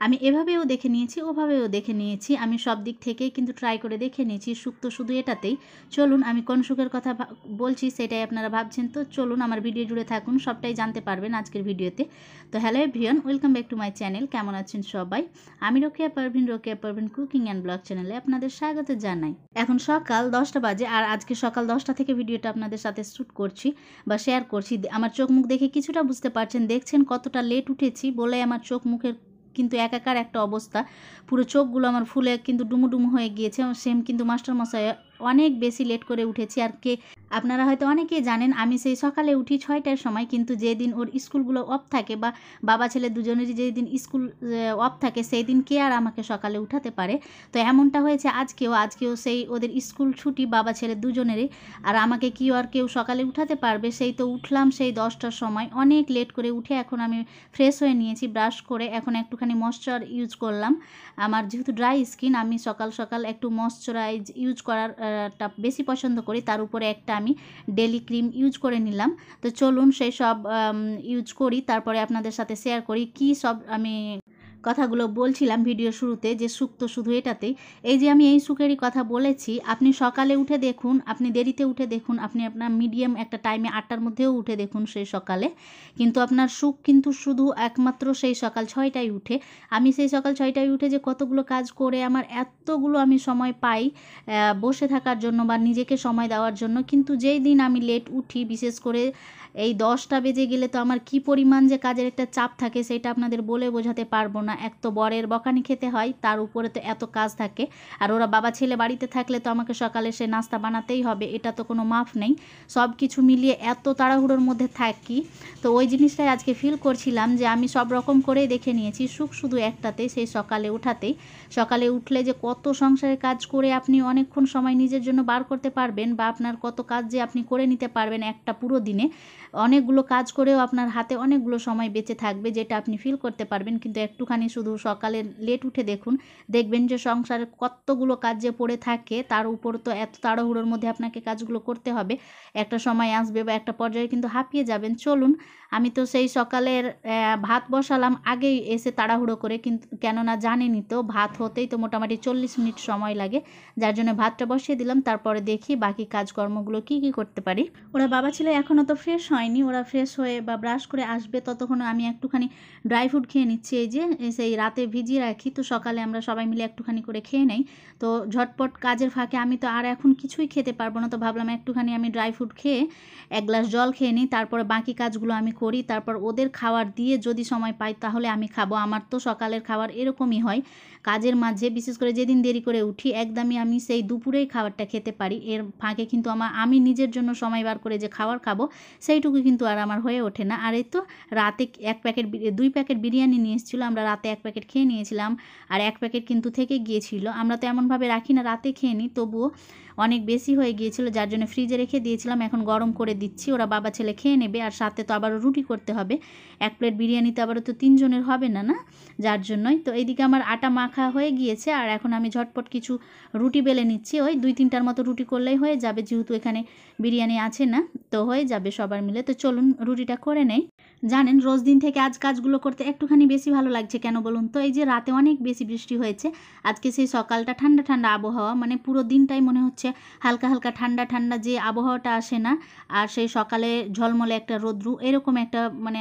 আমি এভাবেও দেখে নিয়েছি, ওভাবেও দেখে নিয়েছি। আমি সব দিক থেকেই কিন্তু ট্রাই করে দেখে নিয়েছি। সুখ তো শুধু এটাতেই। চলুন, আমি কোন সুখের কথা বলছি সেটাই আপনারা ভাবছেন, তো চলুন আমার ভিডিও জুড়ে থাকুন, সবটাই জানতে পারবেন আজকের ভিডিওতে। তো hello everyone, welcome back to my channel. কেমন আছেন সবাই? আমি Rokeya Parvin cooking and blog চ্যানেলে আপনাদের স্বাগত জানাই। এখন সকাল 10টা বাজে, আর আজকে সকাল 10টা থেকে ভিডিওটা আপনাদের সাথে শ্যুট করছি বা শেয়ার করছি। আমার চোখ মুখ দেখে কিছুটা বুঝতে পারছেন, দেখছেন কতটা লেট উঠেছি বলে আমার চোখ মুখের কিন্তু একাকার একটা অবস্থা। পুরো চোখগুলো আমার ফুলে কিন্তু ডুমুডুমু হয়ে গিয়েছে। সেম কিন্তু মাস্টারমশাই অনেক বেশি লেট করে উঠেছি। আর আপনারা হয়তো অনেকেই জানেন আমি সেই সকালে উঠি 6টার সময়, কিন্তু যেদিন ওর স্কুলগুলো অফ থাকে বা বাবা ছেলে দুজনেরই যেদিন স্কুল অফ থাকে সেই দিন কে আর আমাকে সকালে উঠাতে পারে। তো এমনটা হয়েছে আজকেও সেই ওদের স্কুল ছুটি বাবা ছেলে দুজনেরই, আর আমাকে কি আর কেউ সকালে উঠাতে পারবে? সেই তো উঠলাম সেই 10টার সময়, অনেক লেট করে উঠে এখন আমি ফ্রেশ হয়ে নিয়েছি, ব্রাশ করে এখন একটুখানি ময়েশ্চার ইউজ করলাম। আমার যেহেতু ড্রাই স্কিন, আমি সকাল সকাল একটু ময়েশ্চারাইজ ইউজ করার বেশি পছন্দ করি। তার উপরে একটা আমি ডেলি ক্রিম ইউজ করে নিলাম। তো চলুন সেই সব ইউজ করি, তারপরে আপনাদের সাথে শেয়ার করি কি সব আমি কথাগুলো বলছিলাম ভিডিও শুরুতে, যে সুখ তো শুধু এটাতেই। এই যে আমি এই সুখেরই কথা বলেছি, আপনি সকালে উঠে দেখুন, আপনি দেরিতে উঠে দেখুন, আপনি আপনার মিডিয়াম একটা টাইমে 8টার মধ্যেও উঠে দেখুন সেই সকালে, কিন্তু আপনার সুখ কিন্তু শুধু একমাত্র সেই সকাল 6টায় উঠে। আমি সেই সকাল 6টায় উঠে যে কতগুলো কাজ করে আমার এতগুলো আমি সময় পাই বসে থাকার জন্য বা নিজেকে সময় দেওয়ার জন্য, কিন্তু যেই দিন আমি লেট উঠি, বিশেষ করে এই 10টা বেজে গেলে তো আমার কি পরিমাণ যে কাজের একটা চাপ থাকে সেটা আপনাদের বলে বোঝাতে পারবো না। এক তো বরের বকানি খেতে হয়, তার উপরে তো এত কাজ থাকে, আর ওরা বাবা ছেলে বাড়িতে থাকলে তো আমাকে সকালে সে নাস্তা বানাতেই হবে, এটা তো কোনো মাফ নেই। সব কিছু মিলিয়ে এত তাড়াহুড়োর মধ্যে থাকি, তো ওই জিনিসটাই আজকে ফিল করছিলাম যে আমি সব রকম করেই দেখে নিয়েছি, সুখ শুধু একটাতেই, সেই সকালে উঠাতেই। সকালে উঠলে যে কত সংসারের কাজ করে আপনি অনেকক্ষণ সময় নিজের জন্য বার করতে পারবেন, বা আপনার কত কাজ যে আপনি করে নিতে পারবেন একটা পুরো দিনে, অনেকগুলো কাজ করেও আপনার হাতে অনেকগুলো সময় বেঁচে থাকবে, যেটা আপনি ফিল করতে পারবেন। কিন্তু একটুখানি শুধু সকালে লেট উঠে দেখুন, দেখবেন যে সংসারে কতগুলো কাজ যে পড়ে থাকে, তার উপর তো এত তাড়াহুড়োর মধ্যে আপনাকে কাজগুলো করতে হবে, একটা সময় আসবে বা একটা পর্যায়ে কিন্তু হাঁপিয়ে যাবেন। চলুন, আমি তো সেই সকালের ভাত বসালাম আগেই এসে তাড়াহুড়ো করে, কিন্তু কেননা জানেনই তো ভাত হতেই তো মোটামুটি 40 মিনিট সময় লাগে, যার জন্য ভাতটা বসিয়ে দিলাম। তারপরে দেখি বাকি কাজকর্মগুলো কি করতে পারি। ওরা বাবা ছেলে এখনও তো ফ্রেশ হয়নি, ওরা ফ্রেশ হয়ে বা ব্রাশ করে আসবে, ততক্ষণ আমি একটুখানি ড্রাই ফ্রুট খেয়ে নিচ্ছি। এই যে সেই রাতে ভিজিয়ে রাখি, তো সকালে আমরা সবাই মিলে একটুখানি করে খেয়ে নেই। তো ঝটপট কাজের ফাঁকে আমি তো আর এখন কিছুই খেতে পারবো না, তো ভাবলাম একটুখানি আমি ড্রাই ফ্রুট খেয়ে এক গ্লাস জল খেয়ে নিই, তারপরে বাকি কাজগুলো আমি করি। তারপর ওদের খাবার দিয়ে যদি সময় পাই তাহলে আমি খাবো। আমার তো সকালের খাবার এরকমই হয়, কাজের মাঝে বিশেষ করে যেদিন দেরি করে উঠি একদমই আমি সেই দুপুরেই খাবারটা খেতে পারি। এর ফাঁকে কিন্তু আমি নিজের জন্য সময় বার করে যে খাবার খাবো সেইটুকু কিন্তু আর আমার হয়ে ওঠে না। আর এই তো রাতে 2 প্যাকেট বিরিয়ানি নিয়ে এসেছিলো, আমরা রাতে 1 প্যাকেট খেয়ে নিয়েছিলাম, আর 1 প্যাকেট কিন্তু থেকে গিয়েছিল। আমরা তো এমনভাবে রাখি না রাতে খেয়ে নিই, তবুও অনেক বেশি হয়ে গিয়েছিল, যার জন্য ফ্রিজে রেখে দিয়েছিলাম। এখন গরম করে দিচ্ছি, ওরা বাবা ছেলে খেয়ে নেবে, আর সাথে তো আবারও রুটি করতে হবে। 1 প্লেট বিরিয়ানিতে আবারও তো 3 জনের হবে না, যার জন্যই তো এইদিকে আমার আটা মাখা হয়ে গিয়েছে, আর এখন আমি ঝটপট কিছু রুটি বেলে নিচ্ছি। ওই 2-3টার মতো রুটি করলেই হয়ে যাবে, যেহেতু এখানে বিরিয়ানি আছে না, তো হয়ে যাবে সবার মিলে। তো চলুন রুটিটা করে নেই। জানেন রোজ দিন থেকে আজ কাজগুলো করতে একটুখানি বেশি ভালো লাগছে, কেন বলুন তো? এই যে রাতে অনেক বেশি বৃষ্টি হয়েছে, আজকে সেই সকালটা ঠান্ডা ঠান্ডা আবহাওয়া, মানে পুরো দিনটাই মনে হচ্ছে হালকা হালকা ঠান্ডা ঠান্ডা যে আবহাওয়াটা আসে না, আর সেই সকালে ঝলমলে একটা রোদ্রু, এরকম একটা মানে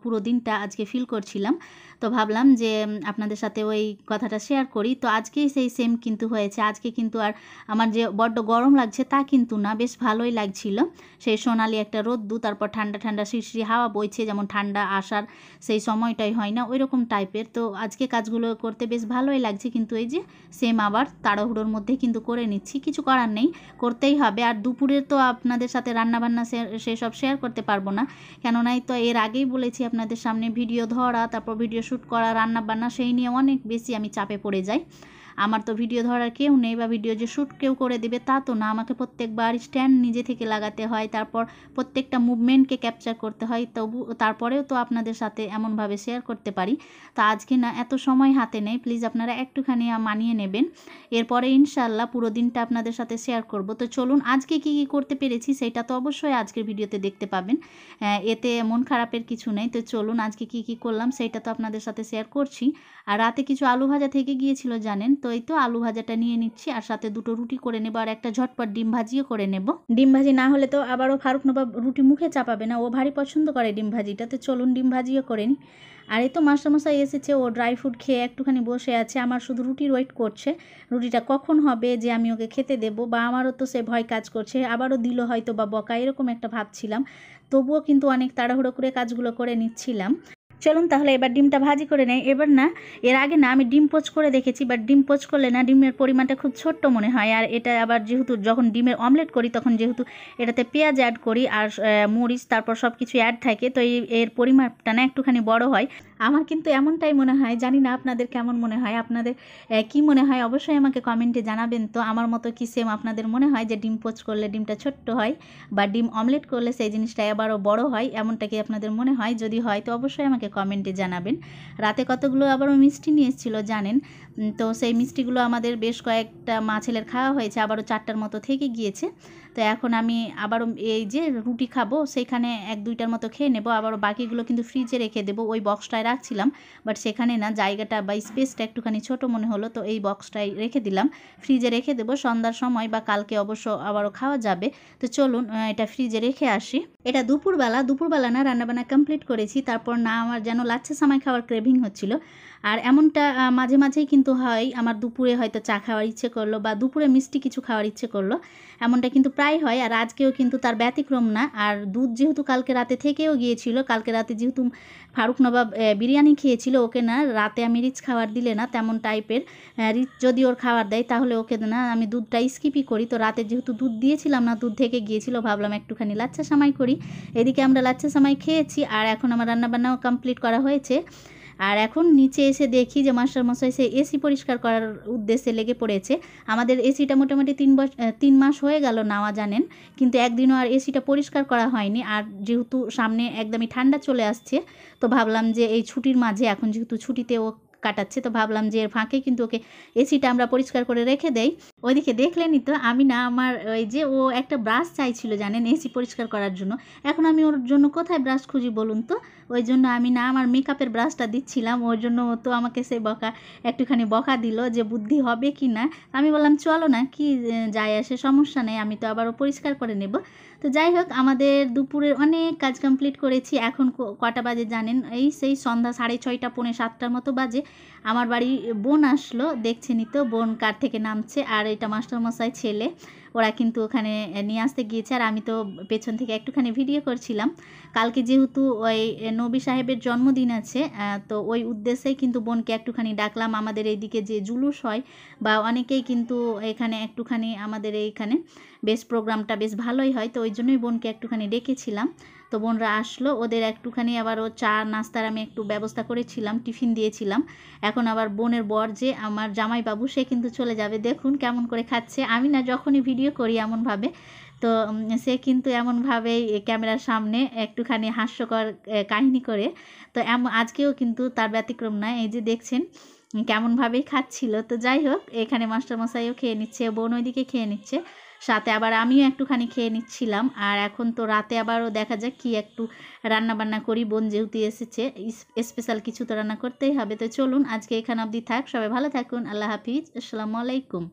পুরো দিনটা আজকে ফিল করছিলাম। তো ভাবলাম যে আপনাদের সাথে ওই কথাটা শেয়ার করি। তো আজকেই সেই সেম কিন্তু হয়েছে, আজকে কিন্তু আর আমার যে বড্ড গরম লাগছে তা কিন্তু না, বেশ ভালোই লাগছিল। সেই সোনালি একটা রোদ্দু, তারপর ঠান্ডা ঠান্ডা শিরশিরি হাওয়া বইছে, যেমন ঠান্ডা আসার সেই সময়টাই হয় না ওই রকম টাইপের। তো আজকে কাজগুলো করতে বেশ ভালোই লাগছে, কিন্তু এই যে সেম আবার তাড়াহুড়োর মধ্যে কিন্তু করে নিচ্ছি, কিছু করার নেই, করতেই হবে। আর দুপুরে তো আপনাদের সাথে রান্নাবান্না সেসব শেয়ার করতে পারবো না, কেননাই তো এর আগেই বলেছি আপনাদের সামনে ভিডিও ধরা, তারপর ভিডিও শ্যুট করা, রান্নাবান্না সেই নিয়ে অনেক বেশি আমি চাপে পড়ে যাই। আমার তো ভিডিও ধরার কেউ নেই বা ভিডিও যে শ্যুট কেউ করে দিবে তা তো না, আমাকে প্রত্যেকবার স্ট্যান্ড নিজে থেকে লাগাতে হয়, তারপর প্রত্যেকটা মুভমেন্টকে ক্যাপচার করতে হয়, তারপরেও তো আপনাদের সাথে এমনভাবে শেয়ার করতে পারি। তো আজকে না এত সময় হাতে নেই, প্লিজ আপনারা একটুখানি মানিয়ে নেবেন। এরপরে ইনশাআল্লাহ পুরো দিনটা আপনাদের সাথে শেয়ার করব। তো চলুন আজকে কি কি করতে পেরেছি সেটা তো অবশ্যই আজকের ভিডিওতে দেখতে পাবেন, এতে মন খারাপের কিছু নেই। তো চলুন আজকে কি কি করলাম সেটা তো আপনাদের সাথে শেয়ার করছি। আর রাতে কিছু আলু ভাজা থেকে গিয়েছিল জানেন, তো এই তো আলু ভাজাটা নিয়ে নিচ্ছি, আর সাথে দুটো রুটি করে নেব, আর একটা ঝটপট ডিম ভাজিও করে নেব। ডিম ভাজি না হলে তো আবারও ফারুক নবাব রুটি মুখে চাপাবে না, ও ভারী পছন্দ করে ডিম ভাজিটা। তো চলুন ডিম ভাজিও করে নিই। আর এই তো মাস্টারমশাই এসেছে, ও ড্রাই ফ্রুট খেয়ে একটুখানি বসে আছে, আমার শুধু রুটির ওয়েট করছে, রুটিটা কখন হবে যে আমি ওকে খেতে দেবো, বা আমারও তো সে ভয় কাজ করছে আবারও দিল হয়তো বা বকা, এরকম একটা ভাবছিলাম। তবুও কিন্তু অনেক তাড়াহুড়ো করে কাজগুলো করে নিচ্ছিলাম। চলুন তাহলে এবার ডিমটা ভাজি করে নেই। এবার না, এর আগে না আমি ডিম পোচ করে দেখেছি, বাট ডিম পোচ করলে না ডিমের পরিমাণটা খুব ছোট্ট মনে হয়। আর এটা আবার যেহেতু যখন ডিমের অমলেট করি তখন যেহেতু এটাতে পেঁয়াজ অ্যাড করি আর মরিচ তারপর সব কিছু অ্যাড থাকে, তো এর পরিমাণটা না একটুখানি বড় হয়। আমার কিন্তু এমনটাই মনে হয়, জানি না আপনাদের কেমন মনে হয়, আপনাদের কি মনে হয় অবশ্যই আমাকে কমেন্টে জানাবেন। তো আমার মতো কি সেম আপনাদের মনে হয় যে ডিম পোচ করলে ডিমটা ছোট্ট হয়, বা ডিম অমলেট করলে সেই জিনিসটা আবারও বড় হয়, এমনটা কি আপনাদের মনে হয়? যদি হয় তো অবশ্যই আমাকে কমেন্টে জানাবেন। রাতে কতগুলো আবারও মিষ্টি নিয়ে এসেছিলো জানেন, তো সেই মিষ্টিগুলো আমাদের বেশ কয়েকটা মা ছেলের খাওয়া হয়েছে, আবারও 4টার মতো থেকে গিয়েছে। তো এখন আমি আবারও এই যে রুটি খাবো সেইখানে 1-2টার মতো খেয়ে নেব, আবারও বাকিগুলো কিন্তু ফ্রিজে রেখে দেবো। ওই বক্সটায় রাখছিলাম, বাট সেখানে না জায়গাটা বা স্পেসটা একটুখানি ছোট মনে হলো, তো এই বক্সটায় রেখে দিলাম, ফ্রিজে রেখে দেবো। সন্ধ্যার সময় বা কালকে অবশ্য আবারও খাওয়া যাবে। তো চলুন এটা ফ্রিজে রেখে আসি। এটা দুপুরবেলা না রান্নাবান্না কমপ্লিট করেছি, তারপর না আমার যেন লাচ্ছা সামাই খাওয়ার ক্রেভিং হচ্ছিল। আর এমনটা মাঝে মাঝেই কিন্তু হয়, আমার দুপুরে হয়তো চা খাওয়ার ইচ্ছে করলো বা দুপুরে মিষ্টি কিছু খাওয়ার ইচ্ছে করলো, এমনটা কিন্তু প্রায় হয়। আর আজকেও কিন্তু তার ব্যতিক্রম না। আর দুধ যেহেতু কালকে রাতে থেকেও গিয়েছিল, কালকে রাতে যেহেতু ফারুক নবাব বিরিয়ানি খেয়েছিল, ওকে না রাতে আমি রিচ খাবার দিলে না তেমন টাইপের, রিচ যদি ওর খাবার দেয় তাহলে ওকে না আমি দুধটা স্কিপই করি। তো রাতে যেহেতু দুধ দিয়েছিলাম না, দুধ থেকে গিয়েছিল, ভাবলাম একটুখানি লাচ্ছা সামাই করি। এদিকে আমরা লাচ্ছা সামাই খেয়েছি, আর এখন আমার রান্নাবান্নাও কমপ্লিট করা হয়েছে। আর এখন নিচে এসে দেখি যে মাস্টারমশাই সে এসি পরিষ্কার করার উদ্দেশ্যে লেগে পড়েছে। আমাদের এসিটা মোটামুটি 3 মাস হয়ে গেল নেওয়া জানেন, কিন্তু একদিনও আর এসিটা পরিষ্কার করা হয়নি। আর যেহেতু সামনে একদমই ঠান্ডা চলে আসছে, তো ভাবলাম যে এই ছুটির মাঝে, এখন যেহেতু ছুটিতে ও কাটাচ্ছে, তো ভাবলাম যে এর ফাঁকে কিন্তু ওকে এসিটা আমরা পরিষ্কার করে রেখে দেই। ওইদিকে দেখলেনই তো, আমি না আমার ওই যে ও একটা ব্রাশ চাইছিল জানেন এসি পরিষ্কার করার জন্য, এখন আমি ওর জন্য কোথায় ব্রাশ খুঁজি বলুন তো? ওই জন্য আমি না আমার মেকআপের ব্রাশটা দিচ্ছিলাম ওর জন্য, তো আমাকে সে একটুখানি বকা দিল যে বুদ্ধি হবে কি না। আমি বললাম চলো না, কি যায় আসে, সমস্যা নেই, আমি তো আবারও পরিষ্কার করে নেব। তো যাই হোক, আমাদের দুপুরের অনেক কাজ কমপ্লিট করেছি। এখন কটা বাজে জানেন? এই সেই সন্ধ্যা 6:30 পৌনে 7টার মতো বাজে। আমার বাড়ি বোন আসলো, দেখছেনই তো বোন কার থেকে নামছে, আর এটা মাস্টারমশাই ছেলে, ওরা কিন্তু ওখানে নিয়ে আসতে গিয়েছে, আর আমি তো পেছন থেকে একটুখানি ভিডিও করছিলাম। কালকে যেহেতু ওই নবী সাহেবের জন্মদিন আছে, তো ওই উদ্দেশ্যেই কিন্তু বোনকে একটুখানি ডাকলাম। আমাদের এইদিকে যে জুলুস হয় বা অনেকেই কিন্তু এখানে একটুখানি আমাদের এইখানে বেশ প্রোগ্রামটা বেশ ভালোই হয়, তো ওই জন্যই বোনকে একটুখানি ডেকেছিলাম। তো বোনরা আসলো, ওদের একটুখানি আবার ও চা নাস্তার আমি একটু ব্যবস্থা করেছিলাম, টিফিন দিয়েছিলাম। এখন আবার বোনের বর যে আমার জামাইবাবু, সে কিন্তু চলে যাবে, দেখুন কেমন করে খাচ্ছে। আমি না যখনই ভিডিও করি এমনভাবে, তো সে কিন্তু এমনভাবেই ক্যামেরার সামনে একটুখানি হাস্যকর কাহিনী করে। তো আজকেও কিন্তু তার ব্যতিক্রম নয়, এই যে দেখছেন কেমনভাবেই খাচ্ছিল। তো যাই হোক, এখানে মাস্টারমশাইও খেয়ে নিচ্ছে, বোন ওইদিকে খেয়ে নিচ্ছে, সাথে আবার আমিও একটুখানি খেয়ে নিচ্ছিলাম। আর এখন তো রাতে আবারও দেখা যাক কি একটু রান্না বান্না করি, বোন যেহেতু এসেছে স্পেশাল কিছু তো রান্না করতেই হবে। তো চলুন আজকে এখানে অবধি থাক, সবাই ভালো থাকুন, আল্লাহ হাফিজ, আসসালামু আলাইকুম।